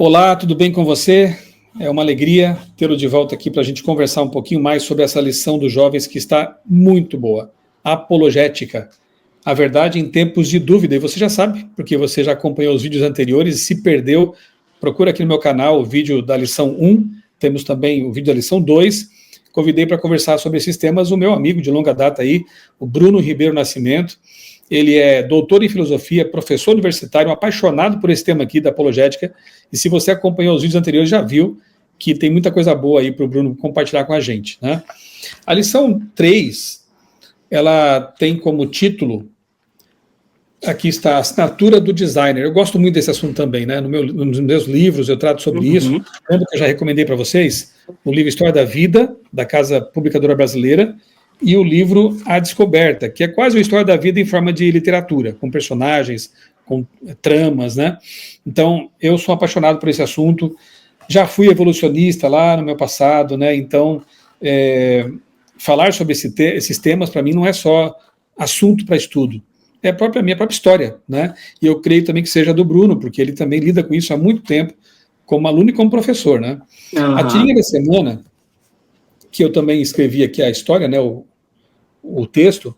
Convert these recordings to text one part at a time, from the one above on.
Olá, tudo bem com você? É uma alegria tê-lo de volta aqui para a gente conversar um pouquinho mais sobre essa lição dos jovens que está muito boa. Apologética. A verdade em tempos de dúvida. E você já sabe, porque você já acompanhou os vídeos anteriores e se perdeu, procura aqui no meu canal o vídeo da lição 1, temos também o vídeo da lição 2. Convidei para conversar sobre esses temas o meu amigo de longa data aí, o Bruno Ribeiro Nascimento. Ele é doutor em filosofia, professor universitário, apaixonado por esse tema aqui da apologética, e se você acompanhou os vídeos anteriores, já viu que tem muita coisa boa aí para o Bruno compartilhar com a gente, né? A lição 3, ela tem como título, aqui está, a assinatura do designer. Eu gosto muito desse assunto também, né? Nos meus livros eu trato sobre isso. Lembra que eu já recomendei para vocês? O livro História da Vida, da Casa Publicadora Brasileira, e o livro A Descoberta, que é quase uma história da vida em forma de literatura, com personagens, com tramas, né? Então, eu sou apaixonado por esse assunto, já fui evolucionista lá no meu passado, né? Então, falar sobre esses temas, para mim, não é só assunto para estudo, é a minha própria história, né? E eu creio também que seja do Bruno, porque ele também lida com isso há muito tempo, como aluno e como professor, né? A tirinha da semana, que eu também escrevi aqui a história, né? O texto,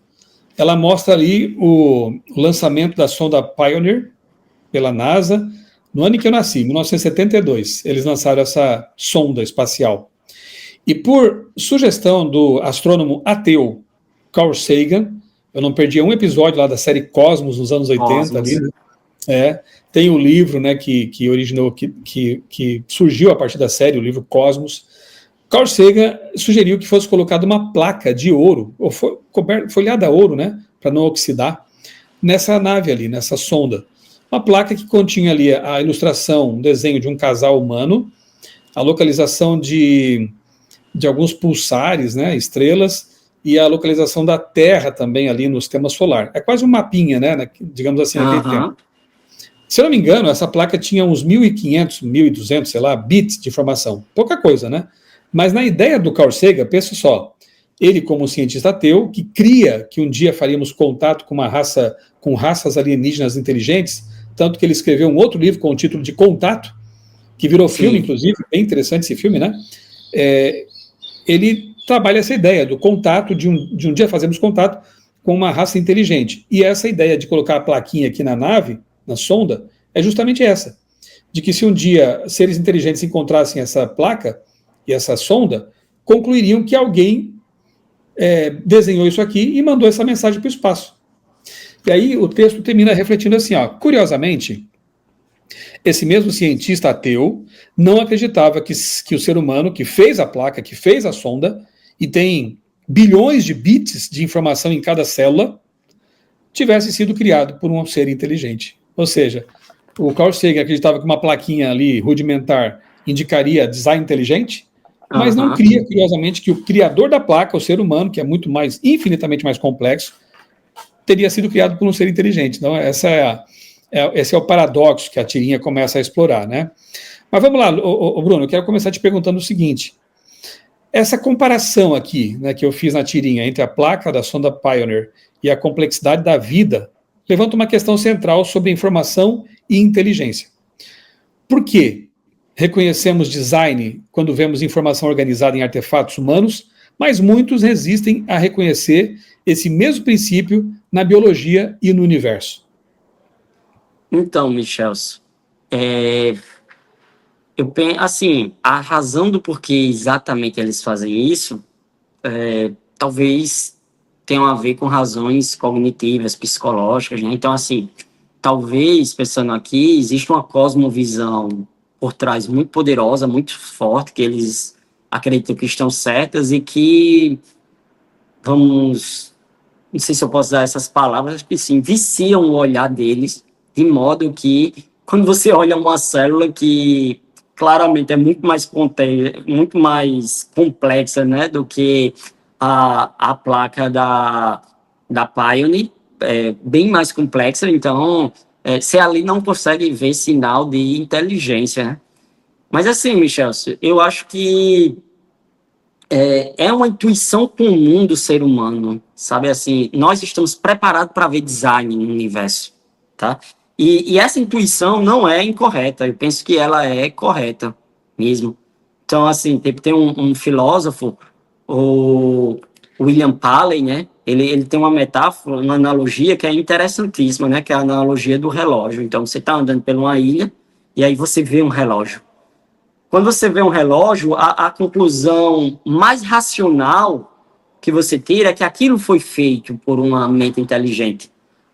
ela mostra ali o lançamento da sonda Pioneer pela NASA, no ano em que eu nasci, 1972. Eles lançaram essa sonda espacial. E por sugestão do astrônomo ateu Carl Sagan, eu não perdi um episódio lá da série Cosmos, nos anos 80, ali, né? Tem o livro, né, que originou, que surgiu a partir da série, o livro Cosmos. Carl Sagan sugeriu que fosse colocada uma placa de ouro, ou folhada a ouro, né, para não oxidar, nessa nave ali, nessa sonda. Uma placa que continha ali a ilustração, um desenho de um casal humano, a localização de alguns pulsares, né, estrelas, e a localização da Terra também ali no sistema solar. É quase um mapinha, né, digamos assim, naquele tempo. Se eu não me engano, essa placa tinha uns 1.500, 1.200, sei lá, bits de informação. Pouca coisa, né? Mas na ideia do Carl Sagan, pensa só, ele como um cientista ateu, que cria que um dia faríamos contato com com raças alienígenas inteligentes, tanto que ele escreveu um outro livro com o título de Contato, que virou filme, inclusive, bem interessante esse filme, né? Ele trabalha essa ideia do contato, de um dia fazermos contato com uma raça inteligente. E essa ideia de colocar a plaquinha aqui na nave, na sonda, é justamente essa, de que se um dia seres inteligentes encontrassem essa placa e essa sonda, concluiriam que alguém desenhou isso aqui e mandou essa mensagem para o espaço. E aí o texto termina refletindo assim, ó, curiosamente, esse mesmo cientista ateu não acreditava que o ser humano que fez a placa, que fez a sonda, e tem bilhões de bits de informação em cada célula, tivesse sido criado por um ser inteligente. Ou seja, o Carl Sagan acreditava que uma plaquinha ali rudimentar indicaria design inteligente, mas não cria, curiosamente, que o criador da placa, o ser humano, que é muito mais, infinitamente mais complexo, teria sido criado por um ser inteligente. Então, esse é o paradoxo que a tirinha começa a explorar, né? Mas vamos lá, Bruno, eu quero começar te perguntando o seguinte. Essa comparação aqui, né, que eu fiz na tirinha entre a placa da sonda Pioneer e a complexidade da vida, levanta uma questão central sobre informação e inteligência. Por que reconhecemos design quando vemos informação organizada em artefatos humanos, mas muitos resistem a reconhecer esse mesmo princípio na biologia e no universo? Então, Michel, eu penso assim, a razão do porquê exatamente eles fazem isso, talvez tenham a ver com razões cognitivas, psicológicas, né? Então, assim, talvez, pensando aqui, existe uma cosmovisão por trás muito poderosa, muito forte, que eles acreditam que estão certas e que, não sei se eu posso usar essas palavras, acho que sim, viciam o olhar deles, de modo que, quando você olha uma célula que claramente é muito mais complexa, né, do que a placa da Pioneer, bem mais complexa, então você ali não consegue ver sinal de inteligência, né? Mas assim, Michel, eu acho que é uma intuição comum do ser humano, sabe? Assim, nós estamos preparados para ver design no universo, tá? E essa intuição não é incorreta, eu penso que ela é correta mesmo. Então, assim, tem um filósofo, o William Paley, né? Ele tem uma metáfora, uma analogia que é interessantíssima, né? Que é a analogia do relógio. Então, você está andando por uma ilha e aí você vê um relógio. Quando você vê um relógio, a conclusão mais racional que você tira é que aquilo foi feito por uma mente inteligente.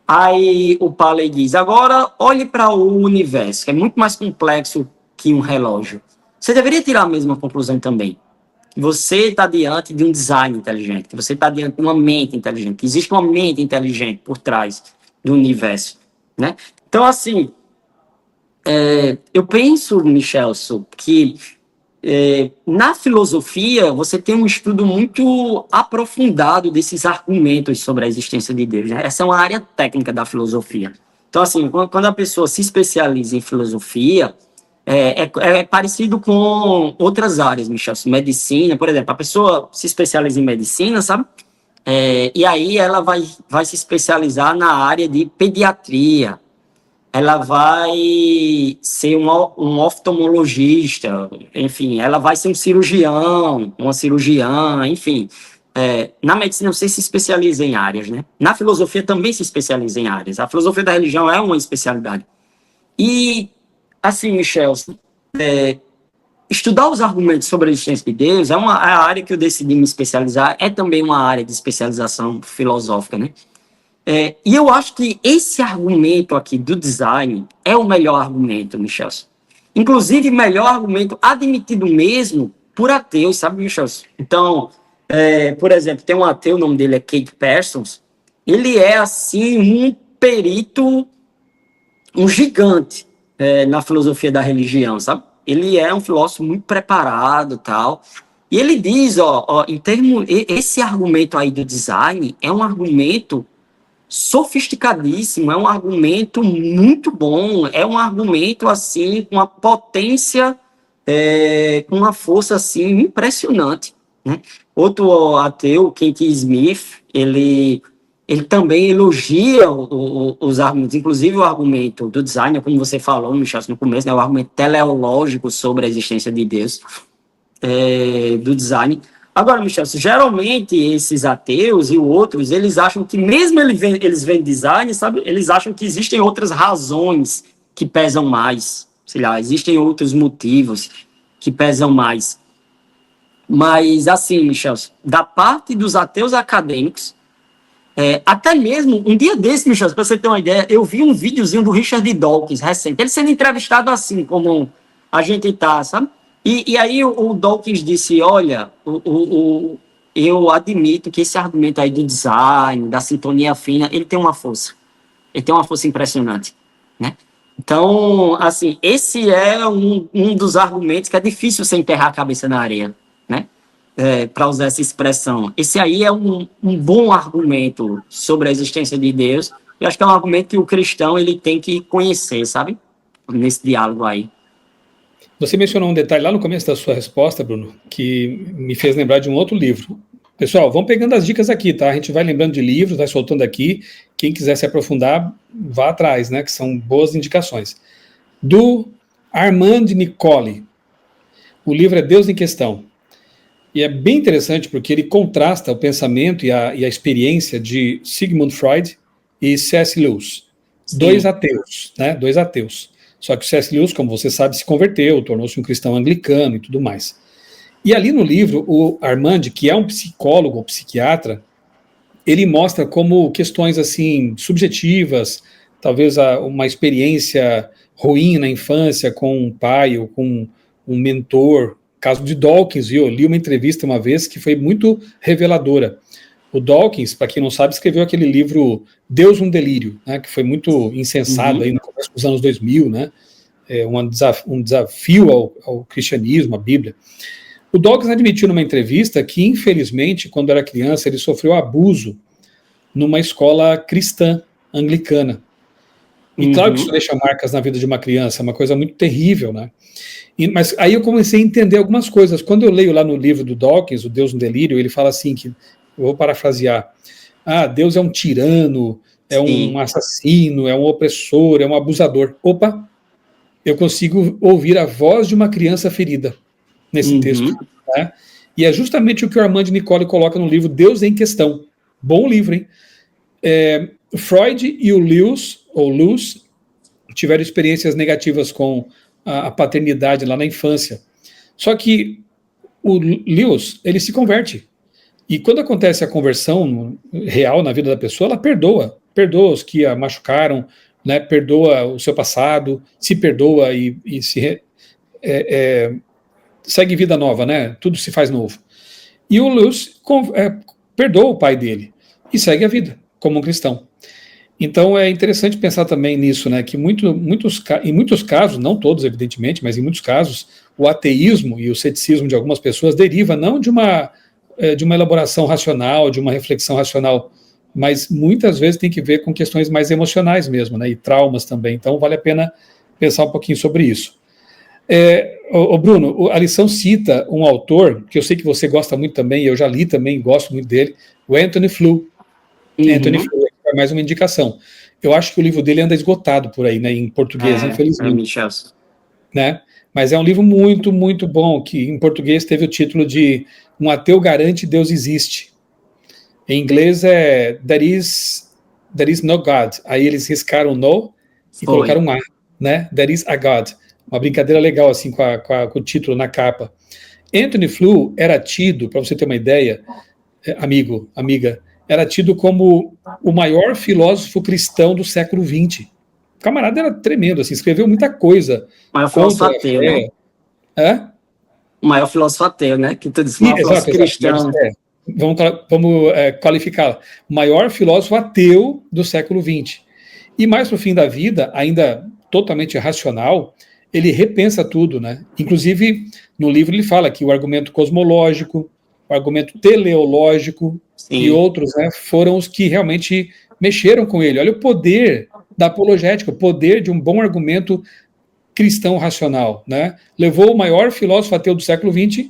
Aí o Paley diz, agora olhe para o universo, que é muito mais complexo que um relógio. Você deveria tirar a mesma conclusão também. Você está diante de um design inteligente, que você está diante de uma mente inteligente, que existe uma mente inteligente por trás do universo, né? Então, assim, eu penso, Michelson, que na filosofia você tem um estudo muito aprofundado desses argumentos sobre a existência de Deus, né? Essa é uma área técnica da filosofia. Então, assim, quando a pessoa se especializa em filosofia, é parecido com outras áreas, Michelson, medicina, por exemplo, a pessoa se especializa em medicina, sabe? E aí ela vai se especializar na área de pediatria, ela vai ser um oftalmologista, enfim, ela vai ser um cirurgião, uma cirurgiã, enfim. Na medicina você se especializa em áreas, né? Na filosofia também se especializa em áreas. A filosofia da religião é uma especialidade. E, assim, Michel, estudar os argumentos sobre a existência de Deus é a área que eu decidi me especializar, é também uma área de especialização filosófica, né? E eu acho que esse argumento aqui do design é o melhor argumento, Michel. Inclusive, melhor argumento admitido mesmo por ateus, sabe, Michel? Então, por exemplo, tem um ateu, o nome dele é Keith Parsons, ele é, assim, um perito, um gigante na filosofia da religião, sabe? Ele é um filósofo muito preparado e tal. E ele diz, esse argumento aí do design é um argumento sofisticadíssimo, é um argumento muito bom, é um argumento, assim, com uma potência, com uma força, assim, impressionante, né? Outro ateu, Kent Smith, ele também elogia os argumentos, inclusive o argumento do design, como você falou, Michel, no começo, né, o argumento teleológico sobre a existência de Deus, do design. Agora, Michel, geralmente esses ateus e outros, eles acham que mesmo eles veem design, sabe, eles acham que existem outras razões que pesam mais, sei lá, existem outros motivos que pesam mais. Mas, assim, Michel, da parte dos ateus acadêmicos, até mesmo, um dia desse, Michel, para você ter uma ideia, eu vi um videozinho do Richard Dawkins, recente, ele sendo entrevistado assim, como a gente tá, sabe? E aí o Dawkins disse, olha, eu admito que esse argumento aí do design, da sintonia fina, ele tem uma força. Ele tem uma força impressionante, né? Então, assim, esse é um dos argumentos que é difícil você enterrar a cabeça na areia, né? Para usar essa expressão. Esse aí é um bom argumento sobre a existência de Deus. Eu acho que é um argumento que o cristão ele tem que conhecer, sabe? Nesse diálogo aí. Você mencionou um detalhe lá no começo da sua resposta, Bruno, que me fez lembrar de um outro livro. Pessoal, vão pegando as dicas aqui, tá? A gente vai lembrando de livros, vai soltando aqui. Quem quiser se aprofundar, vá atrás, né? Que são boas indicações. Do Armand Nicole. O livro é Deus em Questão. E é bem interessante porque ele contrasta o pensamento e a experiência de Sigmund Freud e C.S. Lewis. Sim. Dois ateus, né? Dois ateus. Só que o C.S. Lewis, como você sabe, se converteu, tornou-se um cristão anglicano e tudo mais. E ali no livro, o Armand, que é um psicólogo, um psiquiatra, ele mostra como questões assim subjetivas, talvez uma experiência ruim na infância com um pai ou com um mentor, caso de Dawkins, viu? Eu li uma entrevista uma vez que foi muito reveladora. O Dawkins, para quem não sabe, escreveu aquele livro Deus, um Delírio, né, que foi muito incensado aí no começo dos anos 2000, né, um desafio ao cristianismo, à Bíblia. O Dawkins admitiu numa entrevista que, infelizmente, quando era criança, ele sofreu abuso numa escola cristã anglicana. E claro que isso deixa marcas na vida de uma criança, é uma coisa muito terrível, né? Mas aí eu comecei a entender algumas coisas. Quando eu leio lá no livro do Dawkins, O Deus, um Delírio, ele fala assim que, eu vou parafrasear, Deus é um tirano, é um assassino, é um opressor, é um abusador. Opa, eu consigo ouvir a voz de uma criança ferida nesse texto. Né? E é justamente o que o Armand Nicole coloca no livro Deus em Questão. Bom livro, hein? Freud e o Lewis tiveram experiências negativas com a paternidade lá na infância. Só que o Lewis, ele se converte. E quando acontece a conversão real na vida da pessoa, ela perdoa os que a machucaram, né, perdoa o seu passado, se perdoa e segue vida nova, né? Tudo se faz novo. E o Lewis perdoa o pai dele e segue a vida como um cristão. Então é interessante pensar também nisso, né? Que em muitos casos, não todos evidentemente, mas em muitos casos, o ateísmo e o ceticismo de algumas pessoas deriva não de uma elaboração racional, de uma reflexão racional, mas muitas vezes tem que ver com questões mais emocionais mesmo, né? E traumas também. Então vale a pena pensar um pouquinho sobre isso. Bruno, a lição cita um autor que eu sei que você gosta muito também, eu já li também, gosto muito dele, o Anthony Flew. Anthony Flew é mais uma indicação. Eu acho que o livro dele anda esgotado por aí, né, em português, infelizmente. Né? Mas é um livro muito, muito bom, que em português teve o título de Um Ateu Garante Deus Existe. Em inglês é There is No God. Aí eles riscaram no e colocaram um A, né? There is a God. Uma brincadeira legal, assim, com o título na capa. Anthony Flew era tido, para você ter uma ideia, amiga, era tido como o maior filósofo cristão do século XX. O camarada era tremendo, assim, escreveu muita coisa. O maior filósofo ateu, né? O maior filósofo ateu, né? Que tu disse, o maior filósofo cristão. Vamos qualificá-la. O maior filósofo ateu do século XX. E mais para o fim da vida, ainda totalmente racional, ele repensa tudo, né? Inclusive, no livro ele fala que o argumento cosmológico, o argumento teleológico, sim, e outros, né, foram os que realmente mexeram com ele. Olha o poder da apologética, o poder de um bom argumento cristão racional, né? Levou o maior filósofo ateu do século XX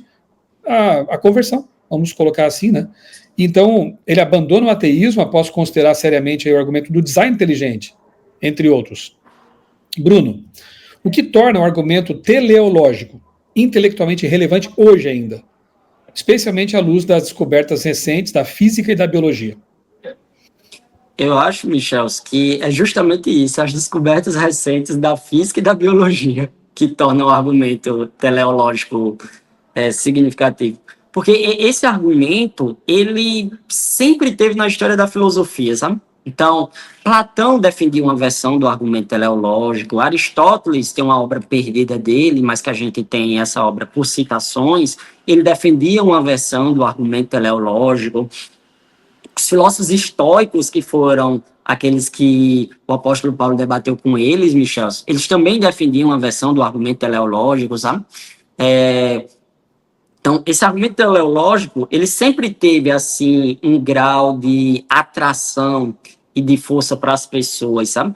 à conversão, vamos colocar assim, né? Então, ele abandona o ateísmo após considerar seriamente aí o argumento do design inteligente, entre outros. Bruno, o que torna o argumento teleológico intelectualmente relevante hoje ainda? Especialmente à luz das descobertas recentes da física e da biologia. Eu acho, Michel, que é justamente isso, as descobertas recentes da física e da biologia que tornam o argumento teleológico significativo. Porque esse argumento, ele sempre teve na história da filosofia, sabe? Então, Platão defendia uma versão do argumento teleológico, Aristóteles tem uma obra perdida dele, mas que a gente tem essa obra por citações, ele defendia uma versão do argumento teleológico. Os filósofos estoicos, que foram aqueles que o apóstolo Paulo debateu com eles, Michel, eles também defendiam uma versão do argumento teleológico, sabe? Então, esse argumento teleológico, ele sempre teve, assim, um grau de atração e de força para as pessoas, sabe?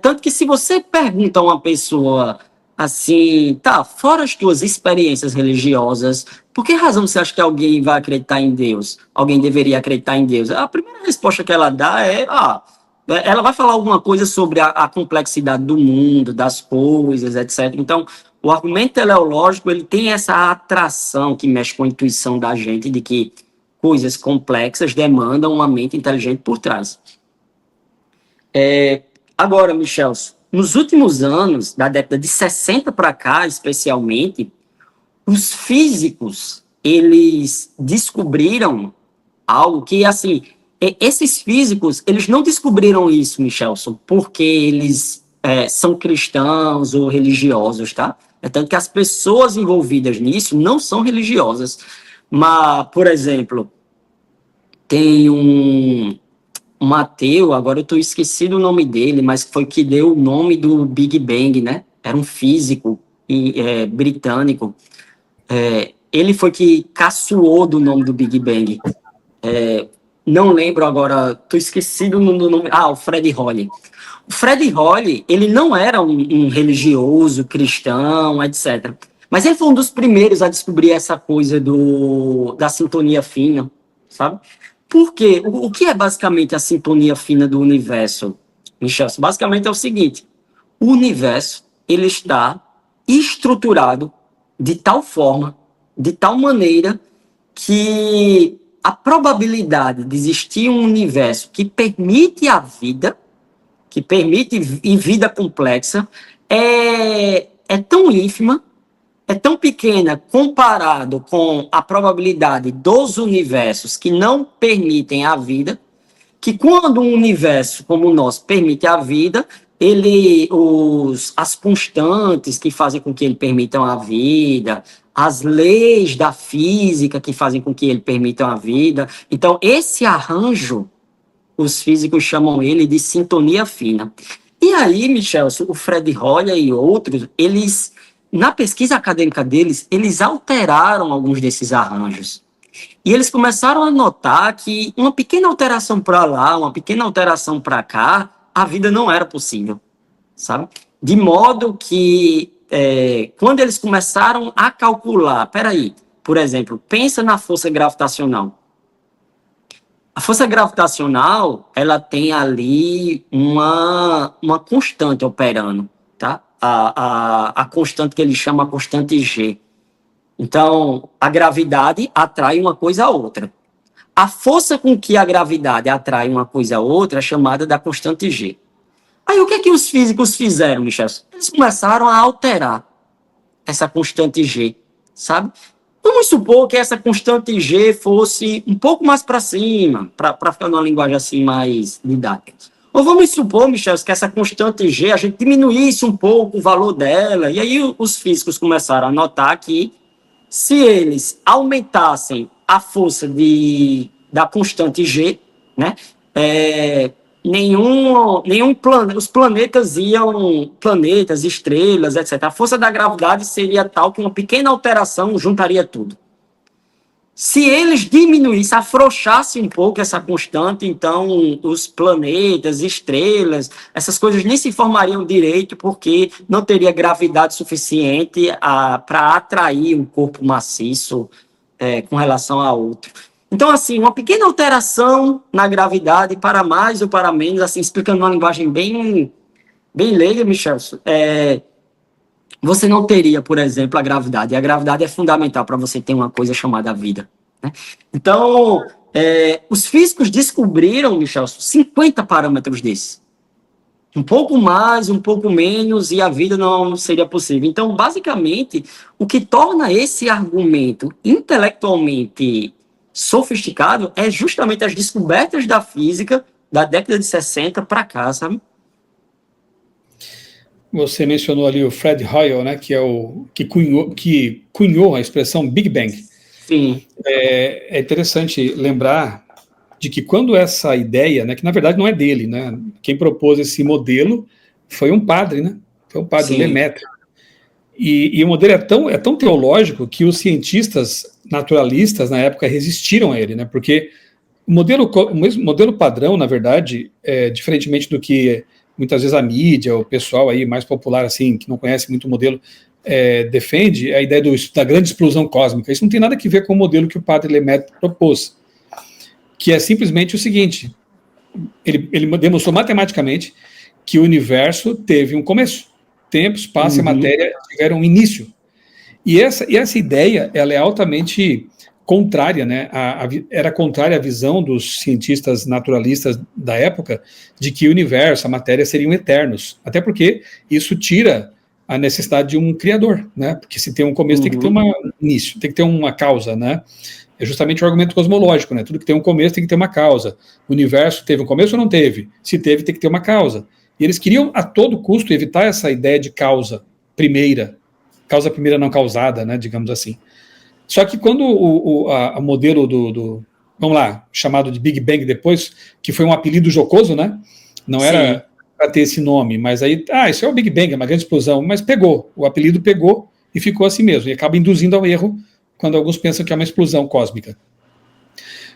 Tanto que se você pergunta a uma pessoa, assim, fora as tuas experiências religiosas, por que razão você acha que alguém vai acreditar em Deus? Alguém deveria acreditar em Deus? A primeira resposta que ela dá ela vai falar alguma coisa sobre a complexidade do mundo, das coisas, etc. Então, o argumento teleológico, ele tem essa atração que mexe com a intuição da gente de que coisas complexas demandam uma mente inteligente por trás. Agora, Michel, nos últimos anos, da década de 60 para cá, especialmente, os físicos, eles descobriram algo que, assim, esses físicos, eles não descobriram isso, Michelson, porque eles são cristãos ou religiosos, tá? É tanto que as pessoas envolvidas nisso não são religiosas. Mas, por exemplo, tem um ateu, agora eu estou esquecido o nome dele, mas foi que deu o nome do Big Bang, né? Era um físico britânico. Ele foi que caçoou do nome do Big Bang. Não lembro agora, estou esquecido do nome. O Fred Hoyle. O Fred Hoyle, ele não era um religioso, cristão, etc. Mas ele foi um dos primeiros a descobrir essa coisa da sintonia fina, sabe? Por quê? O que é basicamente a sintonia fina do universo, Michel? Basicamente é o seguinte: o universo ele está estruturado de tal forma, de tal maneira, que a probabilidade de existir um universo que permite a vida, que permite vida complexa, é tão ínfima, é tão pequena comparado com a probabilidade dos universos que não permitem a vida, que quando um universo como o nosso permite a vida, as constantes que fazem com que ele permitam a vida, as leis da física que fazem com que ele permitam a vida. Então, esse arranjo, os físicos chamam ele de sintonia fina. E aí, Michel, o Fred Hoyle e outros, eles, na pesquisa acadêmica deles, eles alteraram alguns desses arranjos. E eles começaram a notar que uma pequena alteração para lá, uma pequena alteração para cá, a vida não era possível, sabe? De modo que, quando eles começaram a calcular, peraí, por exemplo, pensa na força gravitacional. A força gravitacional, ela tem ali uma constante operando, tá? A constante que ele chama a constante G. Então, a gravidade atrai uma coisa a outra. A força com que a gravidade atrai uma coisa a outra é chamada da constante G. Aí, o que é que os físicos fizeram, Michel? Eles começaram a alterar essa constante G, sabe? Vamos supor que essa constante G fosse um pouco mais para cima, para ficar numa linguagem assim mais didática. Ou vamos supor, Michel, que essa constante G, a gente diminuísse um pouco o valor dela, e aí os físicos começaram a notar que se eles aumentassem a força da constante G, né, os planetas estrelas, etc. A força da gravidade seria tal que uma pequena alteração juntaria tudo. Se eles diminuíssem, afrouxassem um pouco essa constante, então os planetas, estrelas, essas coisas nem se formariam direito, porque não teria gravidade suficiente para atrair um corpo maciço com relação a outro. Então, assim, uma pequena alteração na gravidade, para mais ou para menos, assim, explicando uma linguagem bem leiga, Michel, você não teria, por exemplo, a gravidade. E a gravidade é fundamental para você ter uma coisa chamada vida, né? Então, os físicos descobriram, Michel, 50 parâmetros desses. Um pouco mais, um pouco menos, e a vida não seria possível. Então, basicamente, o que torna esse argumento intelectualmente sofisticado é justamente as descobertas da física da década de 60 para cá, sabe? Você mencionou ali o Fred Hoyle, né, que é o que cunhou a expressão Big Bang. Sim. É interessante lembrar de que quando essa ideia, né, que na verdade não é dele, né, quem propôs esse modelo foi um padre, né, foi o padre Lemaitre. E o modelo é tão teológico que os cientistas naturalistas na época resistiram a ele, né, porque o modelo padrão, na verdade, diferentemente do que muitas vezes a mídia, o pessoal aí mais popular, assim, que não conhece muito o modelo, defende a ideia da grande explosão cósmica. Isso não tem nada a ver com o modelo que o padre Lemaitre propôs, que é simplesmente o seguinte: ele demonstrou matematicamente que o universo teve um começo, tempo, espaço e matéria tiveram um início. E essa ideia, ela é altamente contrária, né? Era contrária à visão dos cientistas naturalistas da época de que o universo, a matéria seriam eternos. Até porque isso tira a necessidade de um criador, né? Porque se tem um começo, tem que ter um início, tem que ter uma causa, né? É justamente o argumento cosmológico, né? Tudo que tem um começo tem que ter uma causa. O universo teve um começo ou não teve? Se teve, tem que ter uma causa. E eles queriam, a todo custo, evitar essa ideia de causa primeira não causada, né? Digamos assim. Só que quando o modelo vamos lá, chamado de Big Bang depois, que foi um apelido jocoso, né? Não era para ter esse nome, mas aí, isso é o Big Bang, é uma grande explosão, mas o apelido pegou e ficou assim mesmo, e acaba induzindo ao erro quando alguns pensam que é uma explosão cósmica.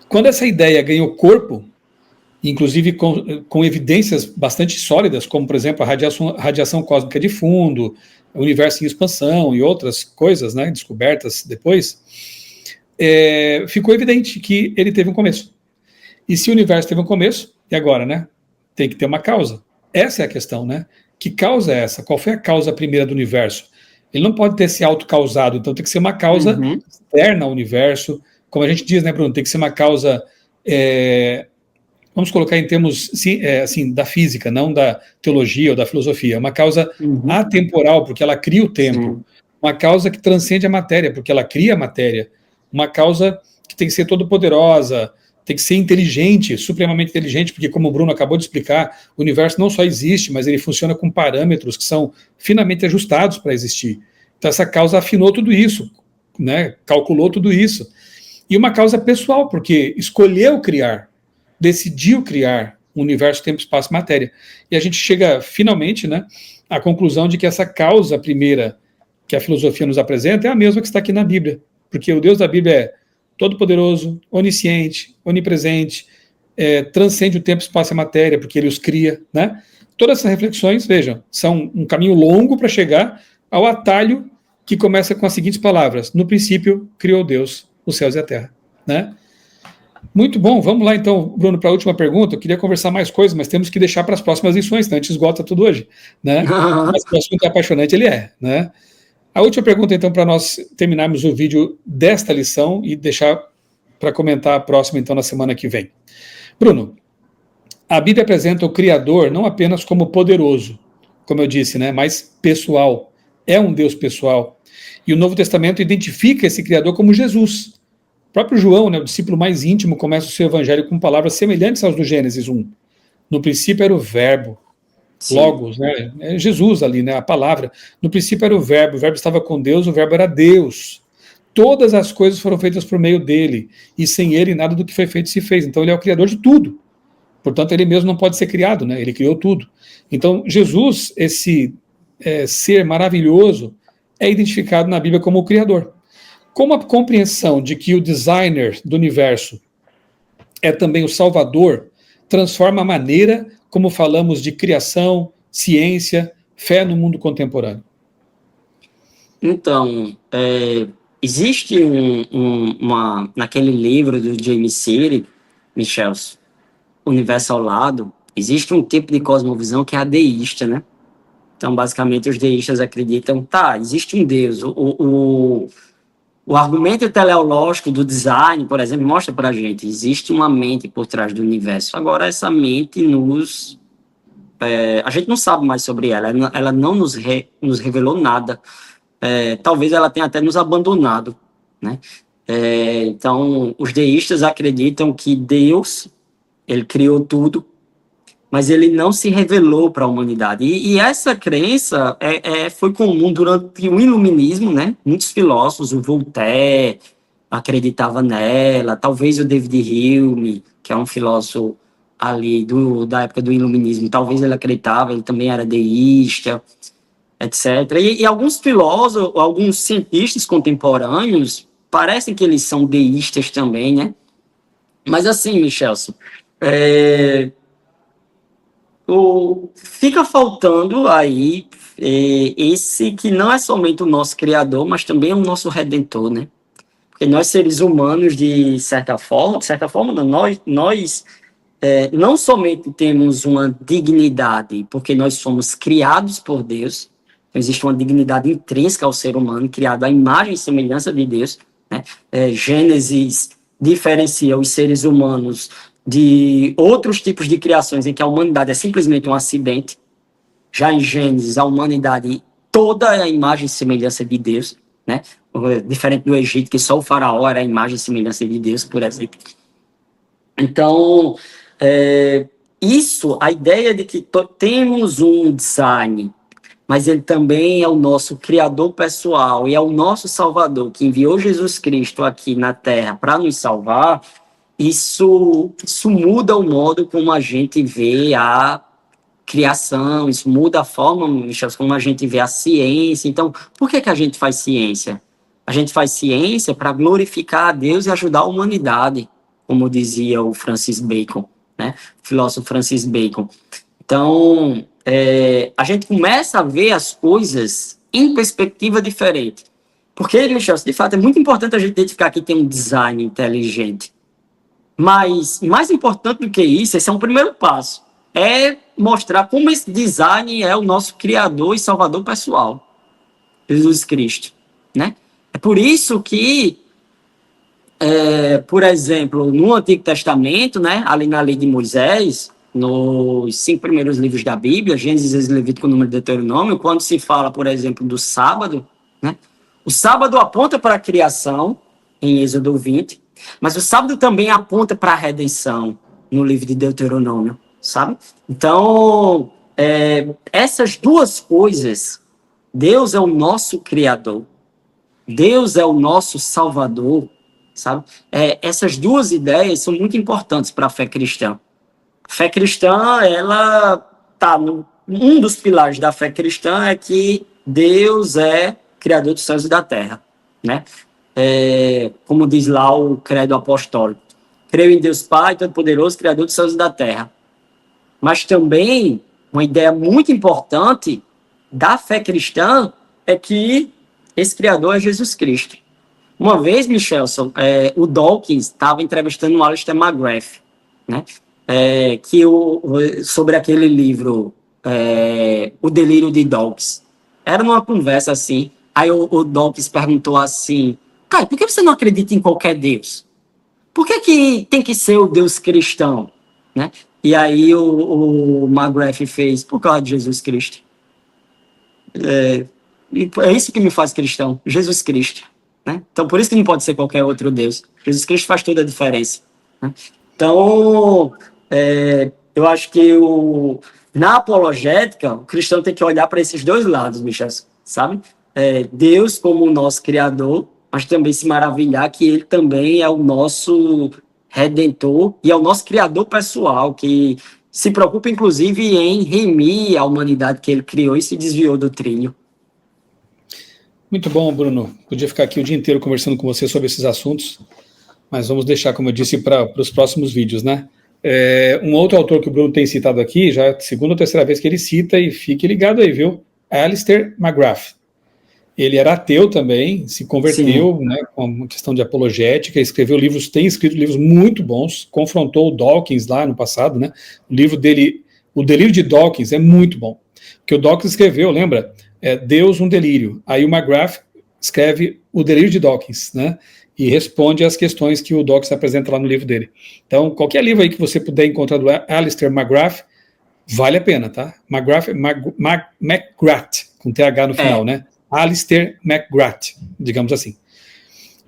Quando essa ideia ganhou corpo, inclusive com evidências bastante sólidas, como, por exemplo, a radiação cósmica de fundo, o universo em expansão e outras coisas, né, descobertas depois, ficou evidente que ele teve um começo. E se o universo teve um começo, e agora, né? Tem que ter uma causa. Essa é a questão, né? Que causa é essa? Qual foi a causa primeira do universo? Ele não pode ter se autocausado, então tem que ser uma causa externa ao universo. Como a gente diz, né, Bruno? Tem que ser uma causa, vamos colocar em termos assim, da física, não da teologia ou da filosofia. Uma causa atemporal, porque ela cria o tempo. Sim. Uma causa que transcende a matéria, porque ela cria a matéria. Uma causa que tem que ser todo-poderosa, tem que ser inteligente, supremamente inteligente, porque, como o Bruno acabou de explicar, o universo não só existe, mas ele funciona com parâmetros que são finamente ajustados para existir. Então, essa causa afinou tudo isso, né? Calculou tudo isso. E uma causa pessoal, porque escolheu criar, decidiu criar um universo, tempo, espaço, matéria. E a gente chega, finalmente, né, à conclusão de que essa causa primeira que a filosofia nos apresenta é a mesma que está aqui na Bíblia. Porque o Deus da Bíblia é todo-poderoso, onisciente, onipresente, transcende o tempo, espaço e matéria, porque ele os cria, né? Todas essas reflexões, vejam, são um caminho longo para chegar ao atalho que começa com as seguintes palavras: no princípio, criou Deus os céus e a terra, né? Muito bom, vamos lá então, Bruno, para a última pergunta. Eu queria conversar mais coisas, mas temos que deixar para as próximas lições, senão a gente esgota tudo hoje, né? Mas o assunto é apaixonante, ele é, né? A última pergunta, então, para nós terminarmos o vídeo desta lição e deixar para comentar a próxima, então, na semana que vem. Bruno, a Bíblia apresenta o Criador não apenas como poderoso, como eu disse, né, mas pessoal. É um Deus pessoal. E o Novo Testamento identifica esse Criador como Jesus. O próprio João, né, o discípulo mais íntimo, começa o seu evangelho com palavras semelhantes às do Gênesis 1. No princípio era o Verbo. Sim. Logos, né? É Jesus ali, né? A palavra. No princípio era o verbo estava com Deus, o verbo era Deus. Todas as coisas foram feitas por meio dele, e sem ele nada do que foi feito se fez. Então ele é o criador de tudo. Portanto, ele mesmo não pode ser criado, né? Ele criou tudo. Então, Jesus, esse ser maravilhoso, é identificado na Bíblia como o criador. Com a compreensão de que o designer do universo é também o salvador, transforma a maneira como falamos de criação, ciência, fé no mundo contemporâneo. Então, existe naquele livro do James Clear, Michel, Universo ao Lado, existe um tipo de cosmovisão que é a deísta, né? Então, basicamente, os deístas acreditam, existe um Deus. O argumento teleológico do design, por exemplo, mostra para a gente, existe uma mente por trás do universo. Agora, essa mente a gente não sabe mais sobre ela não nos revelou nada. Talvez ela tenha até nos abandonado, né? Então, os deístas acreditam que Deus, ele criou tudo, mas ele não se revelou para a humanidade. E essa crença foi comum durante o iluminismo, né? Muitos filósofos, o Voltaire acreditava nela, talvez o David Hume, que é um filósofo ali da época do iluminismo, talvez ele acreditava, ele também era deísta, etc. E alguns filósofos, alguns cientistas contemporâneos, parecem que eles são deístas também, né? Mas assim, Michelson, fica faltando aí esse que não é somente o nosso Criador, mas também é o nosso Redentor, né? Porque nós, seres humanos, de certa forma, nós não somente temos uma dignidade, porque nós somos criados por Deus, então existe uma dignidade intrínseca ao ser humano, criado à imagem e semelhança de Deus, né? Gênesis diferencia os seres humanos de outros tipos de criações em que a humanidade é simplesmente um acidente. Já em Gênesis, a humanidade toda é a imagem e semelhança de Deus, né? Diferente do Egito, que só o faraó era a imagem e semelhança de Deus, por exemplo. Então, a ideia de que temos um design, mas ele também é o nosso criador pessoal e é o nosso salvador, que enviou Jesus Cristo aqui na Terra para nos salvar, isso muda o modo como a gente vê a criação, isso muda a forma, Michel, como a gente vê a ciência. Então, por que a gente faz ciência? A gente faz ciência para glorificar a Deus e ajudar a humanidade, como dizia o Francis Bacon, né? O filósofo Francis Bacon. Então, a gente começa a ver as coisas em perspectiva diferente. Porque, Michel, de fato, é muito importante a gente identificar que tem um design inteligente. Mas, mais importante do que isso, esse é um primeiro passo, é mostrar como esse design é o nosso criador e salvador pessoal, Jesus Cristo, né? É por isso que, por exemplo, no Antigo Testamento, né, ali na lei de Moisés, nos 5 primeiros livros da Bíblia, Gênesis, Levítico, Número e Deuteronômio, quando se fala, por exemplo, do sábado, né, o sábado aponta para a criação, em Êxodo 20, mas o sábado também aponta para a redenção, no livro de Deuteronômio, sabe? Então, essas duas coisas, Deus é o nosso Criador, Deus é o nosso Salvador, sabe? Essas duas ideias são muito importantes para a fé cristã. A fé cristã, ela tá um dos pilares da fé cristã é que Deus é criador dos céus e da terra, né? Como diz lá o credo apostólico, creio em Deus Pai Todo-Poderoso, criador dos céus e da terra. Mas também uma ideia muito importante da fé cristã é que esse criador é Jesus Cristo. Uma vez, Michelson, o Dawkins estava entrevistando o Alistair McGrath, né? Sobre aquele livro, O Delírio de Dawkins. Era numa conversa assim, aí o Dawkins perguntou assim, cara, por que você não acredita em qualquer Deus? Por que tem que ser o Deus cristão? Né? E aí o McGrath fez, por causa de Jesus Cristo. É isso que me faz cristão, Jesus Cristo. Né? Então, por isso que não pode ser qualquer outro Deus. Jesus Cristo faz toda a diferença. Né? Então, eu acho que na apologética, o cristão tem que olhar para esses dois lados, Michel, sabe? Deus como o nosso Criador, mas também se maravilhar que Ele também é o nosso Redentor e é o nosso Criador pessoal, que se preocupa, inclusive, em remir a humanidade que Ele criou e se desviou do trilho. Muito bom, Bruno. Podia ficar aqui o dia inteiro conversando com você sobre esses assuntos, mas vamos deixar, como eu disse, para os próximos vídeos, né? Um outro autor que o Bruno tem citado aqui, já é a segunda ou terceira vez que ele cita, e fique ligado aí, viu? Alistair McGrath. Ele era ateu também, se converteu, né, com uma questão de apologética, tem escrito livros muito bons, confrontou o Dawkins lá no passado, né? O livro dele, O Delírio de Dawkins, é muito bom. Porque o Dawkins escreveu, lembra? Deus, um delírio. Aí o McGrath escreve O Delírio de Dawkins, né? E responde às questões que o Dawkins apresenta lá no livro dele. Então, qualquer livro aí que você puder encontrar do Alistair McGrath, vale a pena, tá? McGrath, com TH no final, né? Alistair McGrath, digamos assim.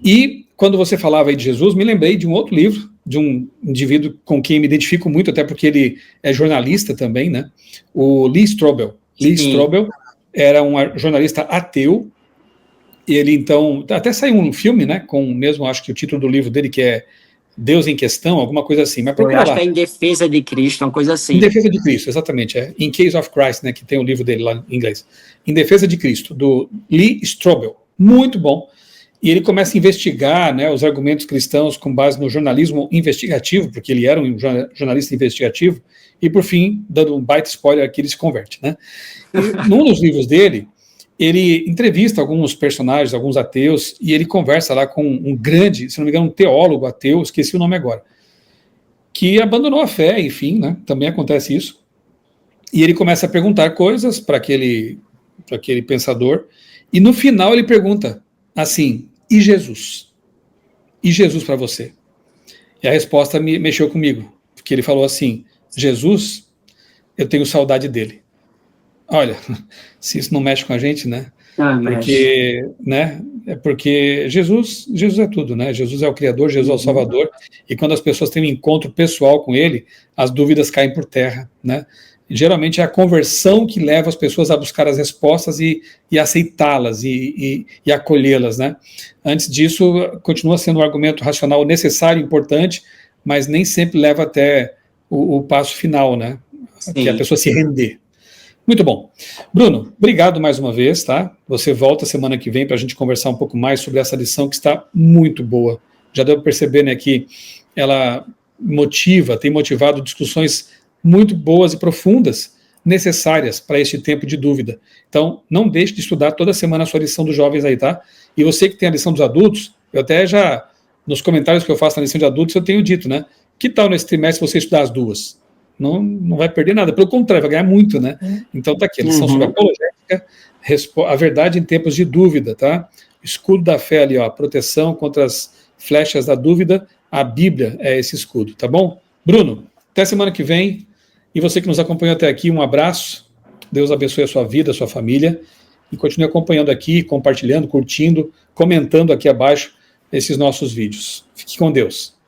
E quando você falava aí de Jesus, me lembrei de um outro livro, de um indivíduo com quem me identifico muito, até porque ele é jornalista também, né? O Lee Strobel. Lee Strobel era um jornalista ateu, e ele então, até saiu um filme, né, com mesmo, acho que o título do livro dele, que é Deus em Questão, alguma coisa assim, mas procura lá. Eu acho que é Em Defesa de Cristo, uma coisa assim. Em Defesa de Cristo, exatamente, In Case of Christ, né, que tem o livro dele lá em inglês. Em Defesa de Cristo, do Lee Strobel, muito bom, e ele começa a investigar, né, os argumentos cristãos com base no jornalismo investigativo, porque ele era um jornalista investigativo, e por fim, dando um baita spoiler aqui, ele se converte, né. E, num dos livros dele, ele entrevista alguns personagens, alguns ateus, e ele conversa lá com um grande, se não me engano, um teólogo ateu, esqueci o nome agora, que abandonou a fé, enfim, né, também acontece isso, e ele começa a perguntar coisas para aquele pensador, e no final ele pergunta assim, e Jesus? E Jesus para você? E a resposta mexeu comigo, porque ele falou assim, Jesus, eu tenho saudade dele. Olha, se isso não mexe com a gente, né? Porque Jesus é tudo, né? Jesus é o Criador, Jesus é o Salvador, e quando as pessoas têm um encontro pessoal com Ele, as dúvidas caem por terra, né? E, geralmente é a conversão que leva as pessoas a buscar as respostas e aceitá-las e acolhê-las, né? Antes disso, continua sendo um argumento racional necessário, importante, mas nem sempre leva até o passo final, né? Que é a pessoa se render. Muito bom. Bruno, obrigado mais uma vez, tá? Você volta semana que vem para a gente conversar um pouco mais sobre essa lição que está muito boa. Já deu para perceber, né, que ela tem motivado discussões muito boas e profundas, necessárias para este tempo de dúvida. Então, não deixe de estudar toda semana a sua lição dos jovens aí, tá? E você que tem a lição dos adultos, eu até já nos comentários que eu faço na lição de adultos, eu tenho dito, né? Que tal nesse trimestre você estudar as duas? Não vai perder nada, pelo contrário, vai ganhar muito, né? Então tá aqui, a lição sobre apologética, a verdade em tempos de dúvida, tá? Escudo da fé ali, ó, proteção contra as flechas da dúvida, a Bíblia é esse escudo, tá bom? Bruno, até semana que vem, e você que nos acompanhou até aqui, um abraço, Deus abençoe a sua vida, a sua família, e continue acompanhando aqui, compartilhando, curtindo, comentando aqui abaixo esses nossos vídeos. Fique com Deus.